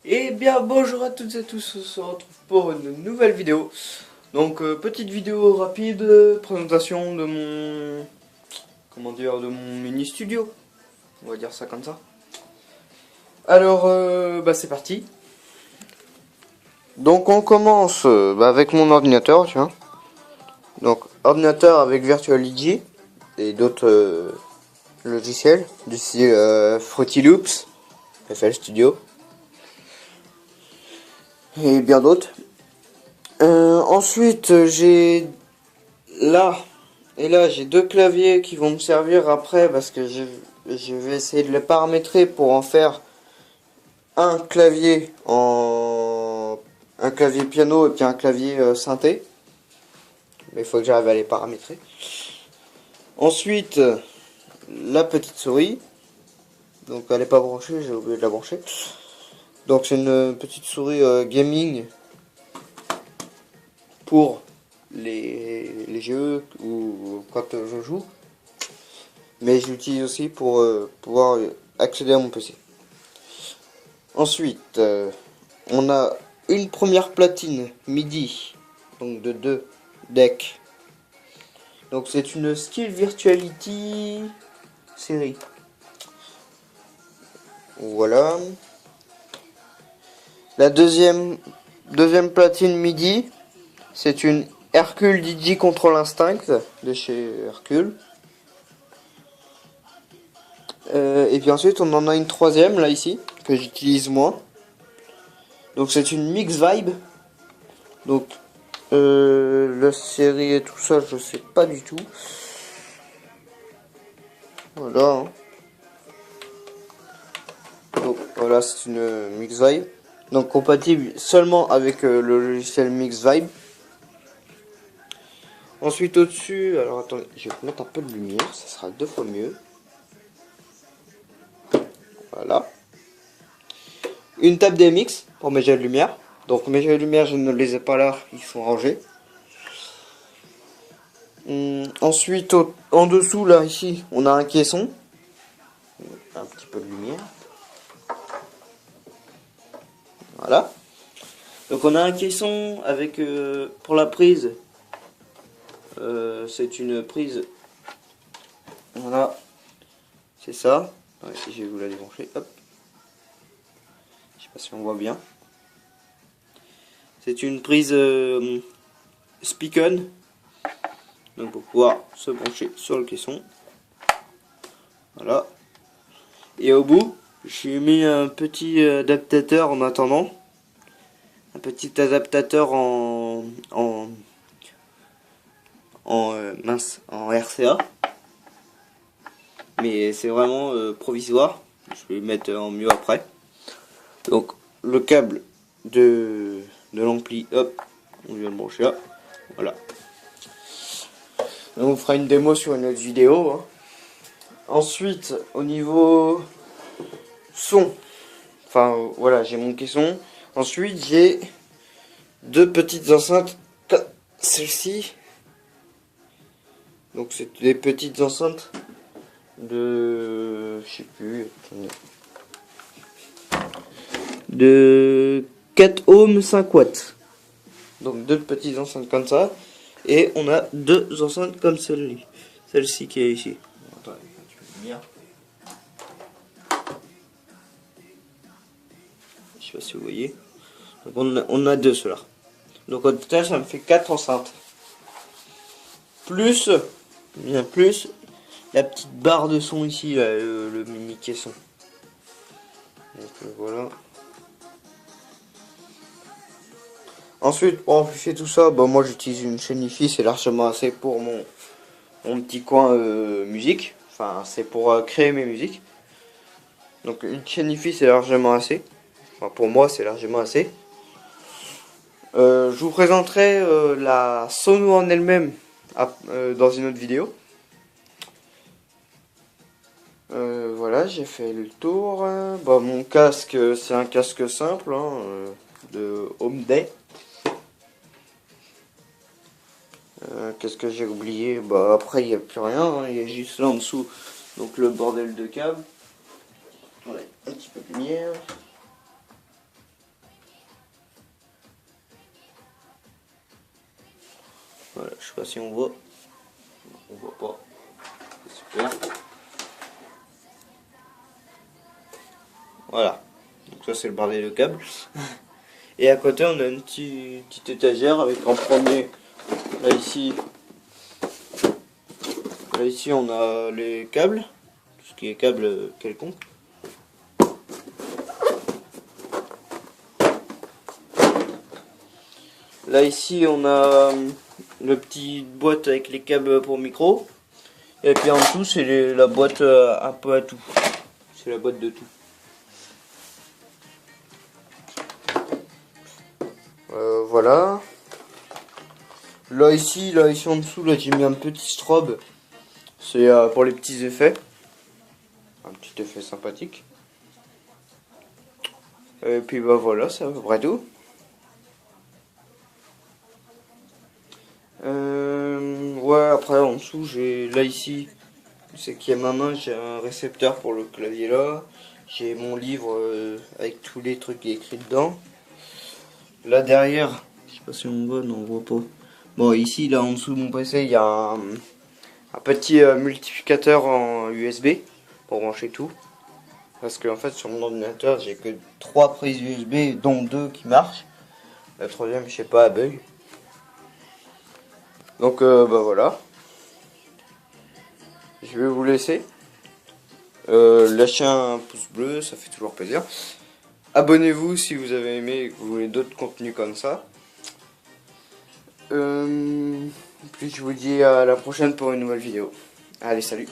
Eh bien bonjour à toutes et à tous, on se retrouve pour une nouvelle vidéo. Donc petite vidéo rapide, présentation de mon, comment dire, de mon mini studio. On va dire ça comme ça. Alors c'est parti. Donc on commence avec mon ordinateur, tiens. Donc ordinateur avec Virtual-DJ et d'autres logiciels du style Fruity Loops, FL Studio et bien d'autres. Ensuite j'ai là j'ai deux claviers qui vont me servir après parce que je vais essayer de les paramétrer pour en faire un clavier piano et puis un clavier synthé. Mais il faut que j'arrive à les paramétrer. Ensuite la petite souris. Donc elle n'est pas branchée, j'ai oublié de la brancher. Donc c'est une petite souris gaming pour les jeux ou quand je joue. Mais je l'utilise aussi pour pouvoir accéder à mon PC. Ensuite, on a une première platine MIDI, donc de 2 decks. Donc c'est une Skill Virtuality série. Voilà. La deuxième platine MIDI, c'est une Hercule DJ Control Instinct de chez Hercule. Et puis ensuite on en a une troisième là ici que j'utilise moins. Donc c'est une Mix Vibe. Donc la série et tout ça je sais pas du tout. Voilà. Hein. Donc voilà, c'est une Mix Vibe. Donc compatible seulement avec le logiciel Mix Vibe. Ensuite au-dessus, alors attendez, je vais mettre un peu de lumière, ça sera 2 fois mieux. Voilà. Une table DMX pour mes jets de lumière. Donc mes jets de lumière, je ne les ai pas là, ils sont rangés. Ensuite, en dessous, là, ici, on a un caisson. Un petit peu de lumière. Voilà. Donc on a un caisson avec, pour la prise, c'est une prise. Voilà. C'est ça. Ouais, je vais vous la débrancher. Hop. Je sais pas si on voit bien. C'est une prise Speakon. Donc pour pouvoir se brancher sur le caisson. Voilà. Et au bout, j'ai mis un petit adaptateur en attendant. Un petit adaptateur en RCA. Mais c'est vraiment provisoire. Je vais le mettre en mieux après. Donc le câble de l'ampli, hop, on vient le brancher là. Voilà. Donc on fera une démo sur une autre vidéo. Hein. Ensuite, au niveau son, enfin voilà, j'ai mon caisson. Ensuite, j'ai deux petites enceintes, celle-ci. Donc c'est des petites enceintes de, je sais plus, de 4 ohms 5 watts. Donc deux petites enceintes comme ça. Et on a deux enceintes comme celle-ci qui est ici. Attendez, un petit peu de lumière. Je sais pas si vous voyez. Donc on a deux ceux-là. Donc au total ça me fait 4 enceintes. Plus, bien plus, la petite barre de son ici, là, le mini caisson. Donc voilà. Ensuite, pour amplifier tout ça, bah, moi j'utilise une chaîne hi-fi, c'est largement assez pour mon petit coin musique. Enfin, c'est pour créer mes musiques. Donc une chaîne hi-fi c'est largement assez. Enfin, pour moi c'est largement assez. Je vous présenterai la sono en elle-même dans une autre vidéo. Voilà, j'ai fait le tour. Bah, mon casque, c'est un casque simple hein, de Homeday. Qu'est-ce que j'ai oublié? Bah après il n'y a plus rien, hein, il y a juste là en dessous donc le bordel de câble. Voilà, un petit peu de lumière. Voilà, je sais pas si on voit. On voit pas. Super. Voilà. Donc ça c'est le bordel de câble. Et à côté on a une petite étagère avec en premier. Là ici on a les câbles. Tout ce qui est câble quelconque. Là ici on a le petit boîte avec les câbles pour micro. Et puis en dessous c'est la boîte un peu à tout. C'est la boîte de tout. Voilà. Là ici en dessous là j'ai mis un petit strobe. C'est pour les petits effets. Un petit effet sympathique. Et puis bah voilà, c'est à peu près tout. Ouais, après en dessous j'ai là ici, c'est qui a ma main, j'ai un récepteur pour le clavier là. J'ai mon livre avec tous les trucs écrits dedans. Là derrière, je sais pas si on voit, non on voit pas. Bon ici là en dessous de mon PC il y a un petit multiplicateur en USB pour brancher tout. Parce que en fait sur mon ordinateur j'ai que 3 prises USB dont 2 qui marchent. La troisième je sais pas, elle bug. Donc bah voilà. Je vais vous laisser. Lâchez un pouce bleu, ça fait toujours plaisir. Abonnez-vous si vous avez aimé et que vous voulez d'autres contenus comme ça. Puis je vous dis à la prochaine pour une nouvelle vidéo. Allez, salut.